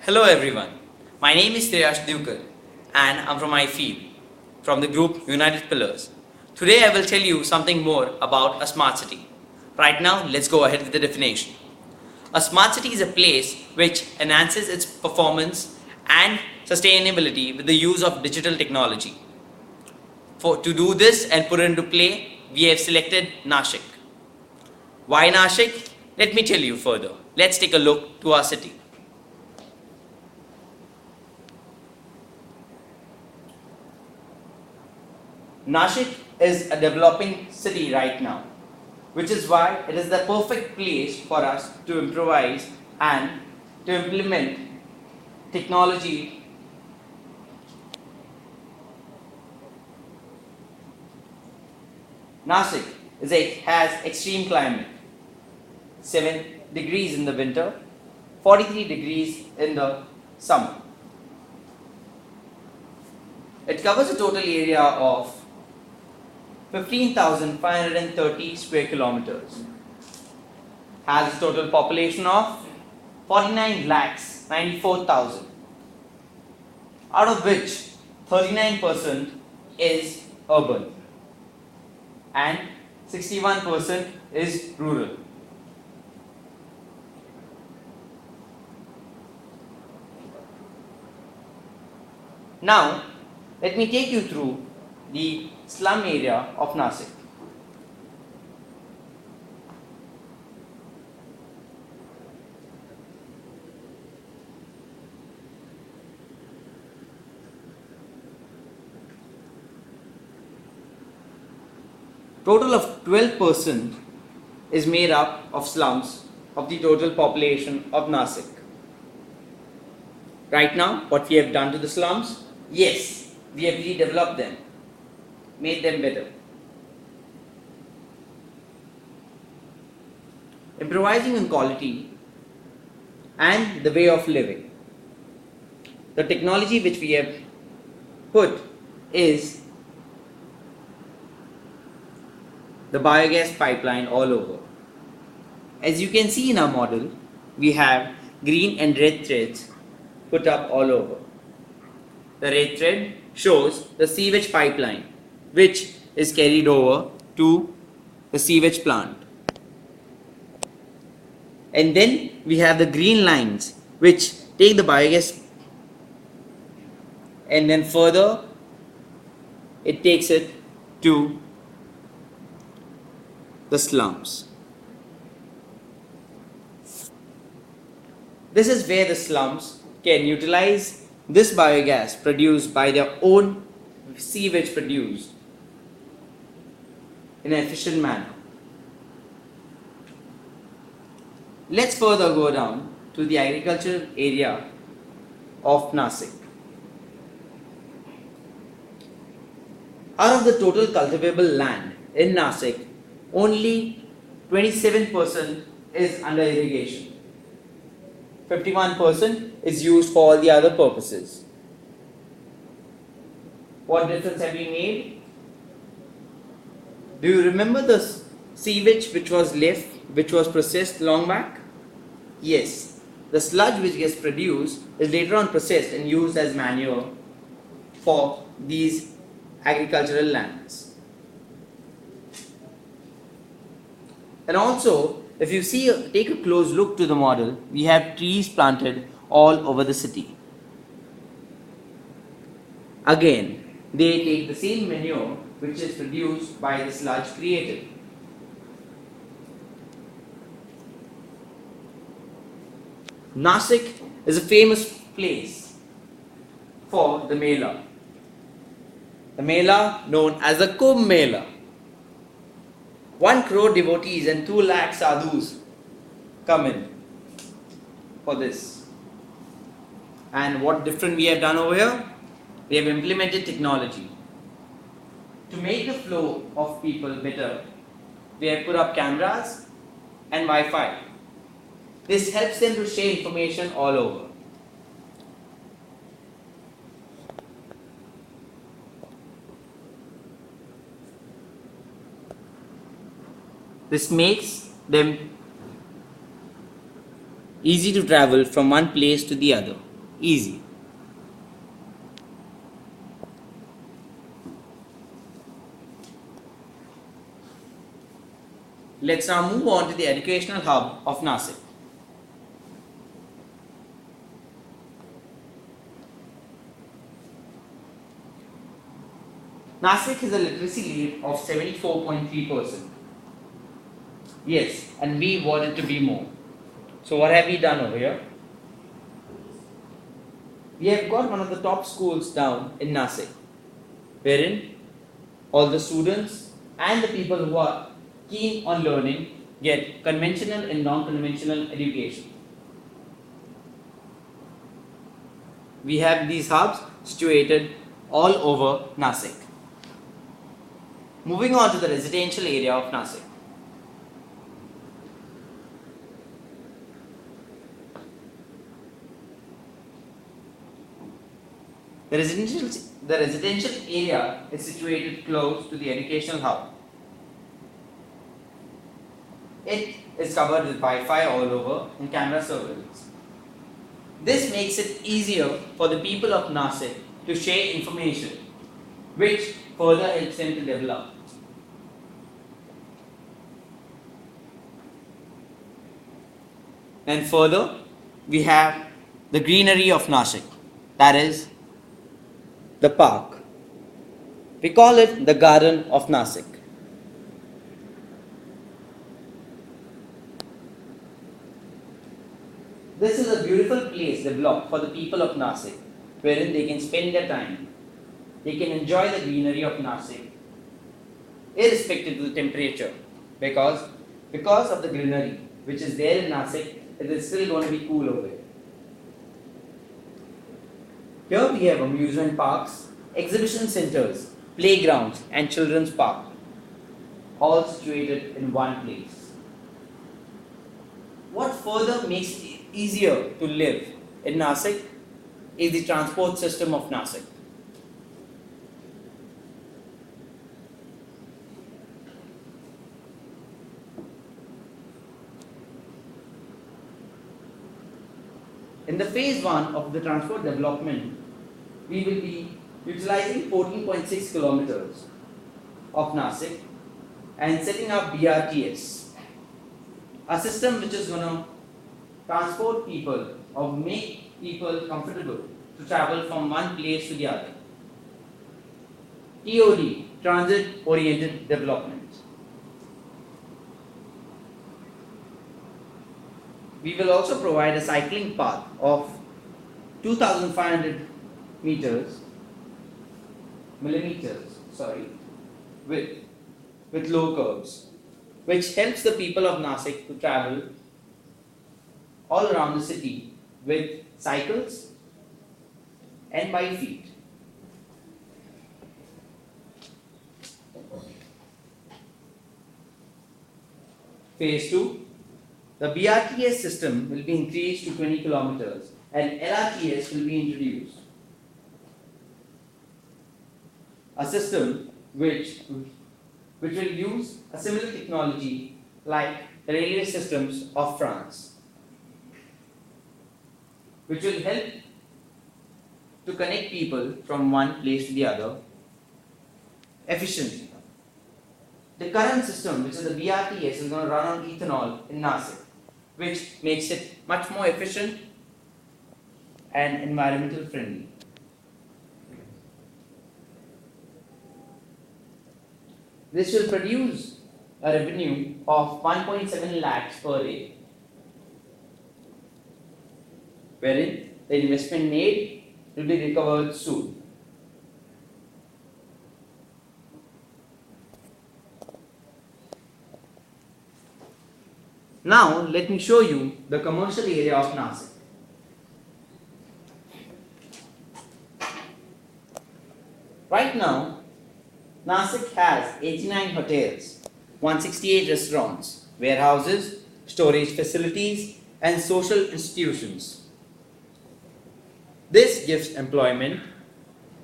Hello everyone, my name is Dukar and I'm from iFEEL, from the group United Pillars. Today I will tell you something more about a smart city. Right now, let's go ahead with the definition. A smart city is a place which enhances its performance and sustainability with the use of digital technology. To do this and put it into play, we have selected Nashik. Why Nashik? Let me tell you further. Let's take a look to our city. Nashik is a developing city right now, which is why it is the perfect place for us to improvise and to implement technology. Nashik has extreme climate, 7 degrees in the winter, 43 degrees in the summer. It covers a total area of 15,530 square kilometers. Has a total population of 49 lakhs 94,000, out of which 39% is urban and 61% is rural. Now, let me take you through the slum area of Nashik. Total of 12% is made up of slums of the total population of Nashik. Right now, what we have done to the slums? Yes, we have redeveloped them, made them better. Improvising on quality and the way of living. The technology which we have put is the biogas pipeline all over. As you can see in our model, we have green and red threads put up all over. The red thread shows the sewage pipeline, which is carried over to the sewage plant. And then we have the green lines which take the biogas and then further it takes it to the slums. This is where the slums can utilize this biogas produced by their own sewage produced in an efficient manner. Let's further go down to the agricultural area of Nashik. Out of the total cultivable land in Nashik, only 27% is under irrigation. 51% is used for all the other purposes. What difference have we made? Do you remember the sewage which was left, which was processed long back? Yes, the sludge which gets produced is later on processed and used as manure for these agricultural lands. And also, if you take a close look to the model, we have trees planted all over the city. Again, they take the same manure which is produced by the sludge created. Nashik is a famous place for the Mela. The Mela known as the Kumbh Mela. 1 crore devotees and 2 lakh sadhus come in for this. And what different we have done over here? We have implemented technology. To make the flow of people better, we have put up cameras and Wi-Fi. This helps them to share information all over. This makes them easy to travel from one place to the other. easy. Let's now move on to the educational hub of Nashik. Nashik has a literacy rate of 74.3%. Yes, and we want it to be more. So what have we done over here? We have got one of the top schools down in Nashik, wherein all the students and the people who are keen on learning get conventional and non-conventional education. We have these hubs situated all over Nashik. Moving on to the residential area of Nashik. The residential area is situated close to the educational hub. It is covered with Wi-Fi all over and camera surveillance. This makes it easier for the people of Nashik to share information, which further helps them to develop. And further, we have the greenery of Nashik, that is the park. We call it the Garden of Nashik. This is a beautiful place developed for the people of Nashik, wherein they can spend their time. They can enjoy the greenery of Nashik, irrespective of the temperature, because of the greenery which is there in Nashik, it is still going to be cool over here. Here we have amusement parks, exhibition centers, playgrounds and children's park, all situated in one place. What further makes it easier to live in Nashik is the transport system of Nashik. In the phase 1 of the transport development, we will be utilizing 14.6 kilometers of Nashik and setting up BRTS, a system which is going to transport people or make people comfortable to travel from one place to the other. TOD, Transit Oriented Development. We will also provide a cycling path of 2,500 millimeters, with low curves, which helps the people of Nashik to travel all around the city with cycles and by feet. Phase 2. The BRTS system will be increased to 20 kilometers and LRTS will be introduced. A system which will use a similar technology like the railway systems of France, which will help to connect people from one place to the other efficiently. The current system, which is the BRTS, is going to run on ethanol in Nashik, which makes it much more efficient and environmental friendly. This will produce a revenue of 1.7 lakhs per day, wherein the investment made will be recovered soon. Now let me show you the commercial area of Nashik. Right now, Nashik has 89 hotels, 168 restaurants, warehouses, storage facilities, and social institutions. This gives employment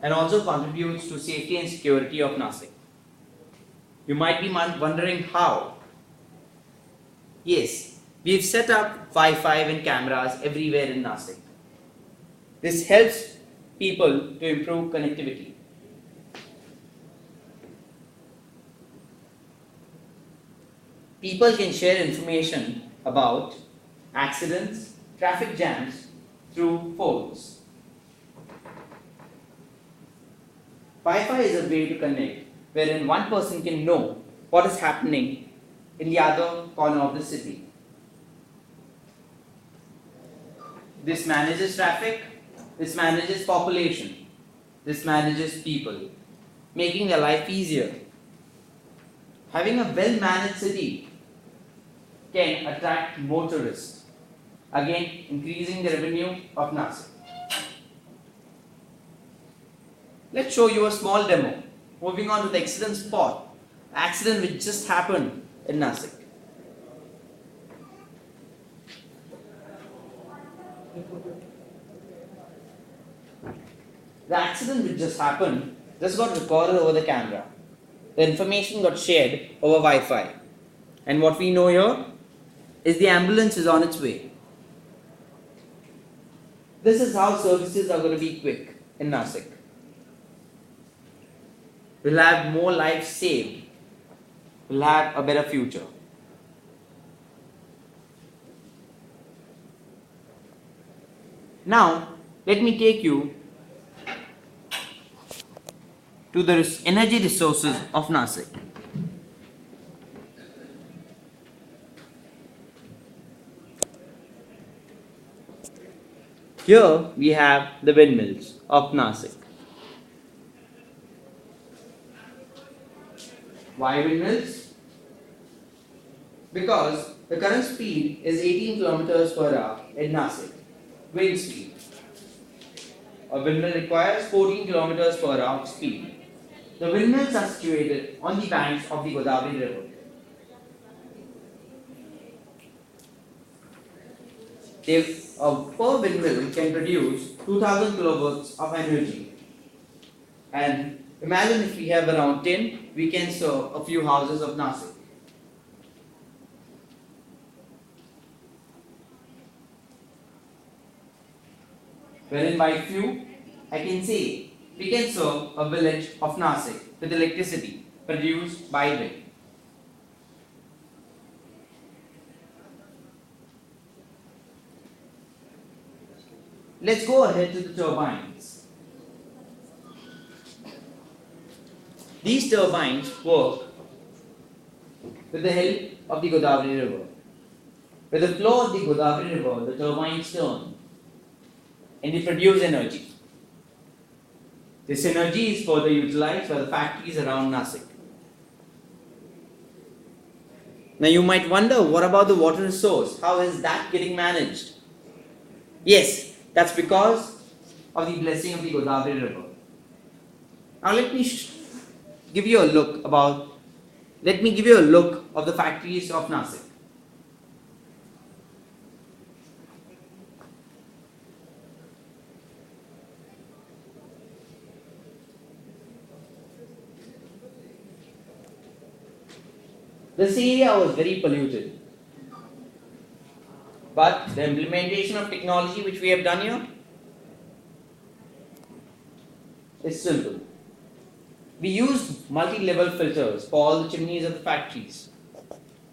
and also contributes to safety and security of Nashik. You might be wondering how. Yes, we've set up Wi-Fi and cameras everywhere in Nashik. This helps people to improve connectivity. People can share information about accidents, traffic jams through phones. Wi-Fi is a way to connect wherein one person can know what is happening in the other corner of the city. This manages traffic, this manages population, this manages people, making their life easier. Having a well-managed city can attract more tourists, again increasing the revenue of Nashik. Let's show you a small demo. Moving on to the accident spot, accident which just happened in Nashik. The accident which just happened just got recorded over the camera. The information got shared over Wi-Fi. And what we know here is the ambulance is on its way. This is how services are going to be quick in Nashik. We'll have more lives saved. We'll have a better future. Now, let me take you to the energy resources of Nashik. Here we have the windmills of Nashik. Why windmills? Because the current speed is 18 kilometers per hour in Nashik, wind speed. A windmill requires 14 kilometers per hour of speed. The windmills are situated on the banks of the Godavari River. Per windmill can produce 2000 kilowatts of energy. And imagine if we have around 10, we can serve a few houses of Nashik. Wherein by few, I can say we can serve a village of Nashik with electricity produced by wind. Let's go ahead to the turbines. These turbines work with the help of the Godavari River. With the flow of the Godavari River, the turbines turn and they produce energy. This energy is further utilized by the factories around Nashik. Now you might wonder, what about the water resource? How is that getting managed? Yes, that's because of the blessing of the Godavari River. Now let me give you a look of the factories of Nashik. This area was very polluted. But the implementation of technology which we have done here is simple. We used multi-level filters for all the chimneys of the factories.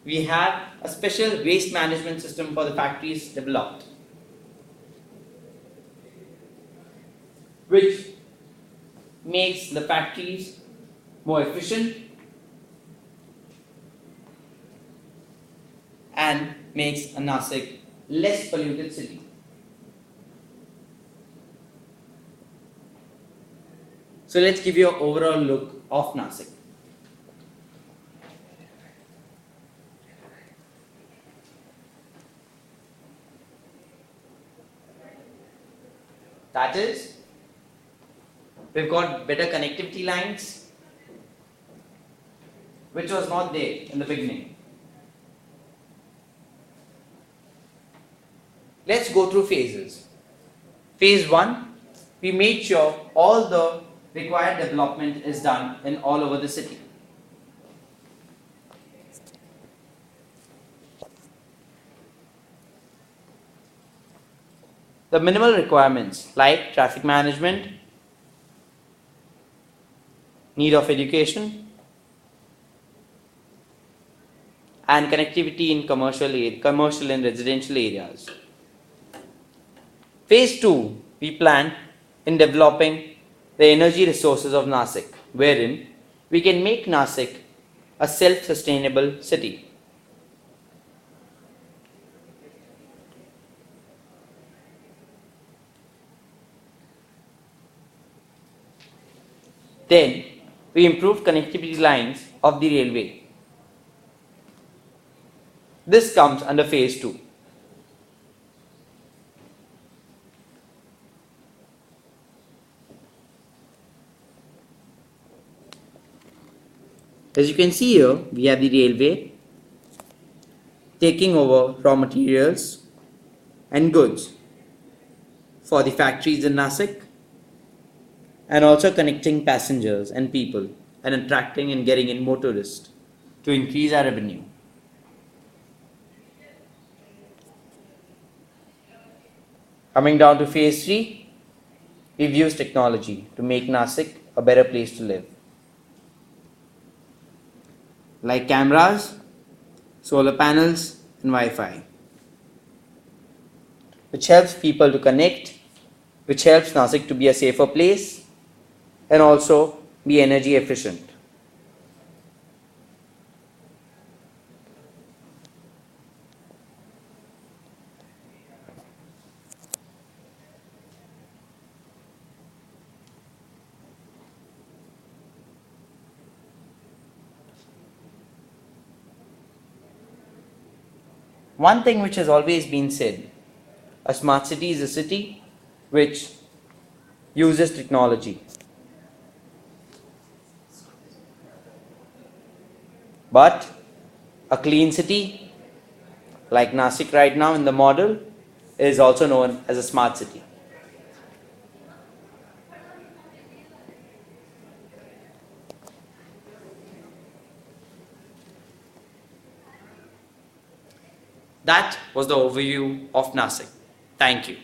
We have a special waste management system for the factories developed, which makes the factories more efficient and makes a Nashik less polluted city. So let's give you an overall look of Nashik. That is, we've got better connectivity lines, which was not there in the beginning. Let's go through phases. Phase 1, we made sure all the required development is done in all over the city. The minimal requirements like traffic management, need of education, and connectivity in commercial and residential areas. Phase 2, we plan in developing the energy resources of Nashik, wherein we can make Nashik a self-sustainable city. Then, we improved connectivity lines of the railway. This comes under phase 2. As you can see here, we have the railway taking over raw materials and goods for the factories in Nashik and also connecting passengers and people and attracting and getting in more tourists to increase our revenue. Coming down to phase 3, we've used technology to make Nashik a better place to live. Like cameras, solar panels and Wi-Fi, which helps people to connect, which helps Nashik to be a safer place and also be energy efficient. One thing which has always been said, a smart city is a city which uses technology. But a clean city, like Nashik right now in the model, is also known as a smart city. That was the overview of Nashik. Thank you.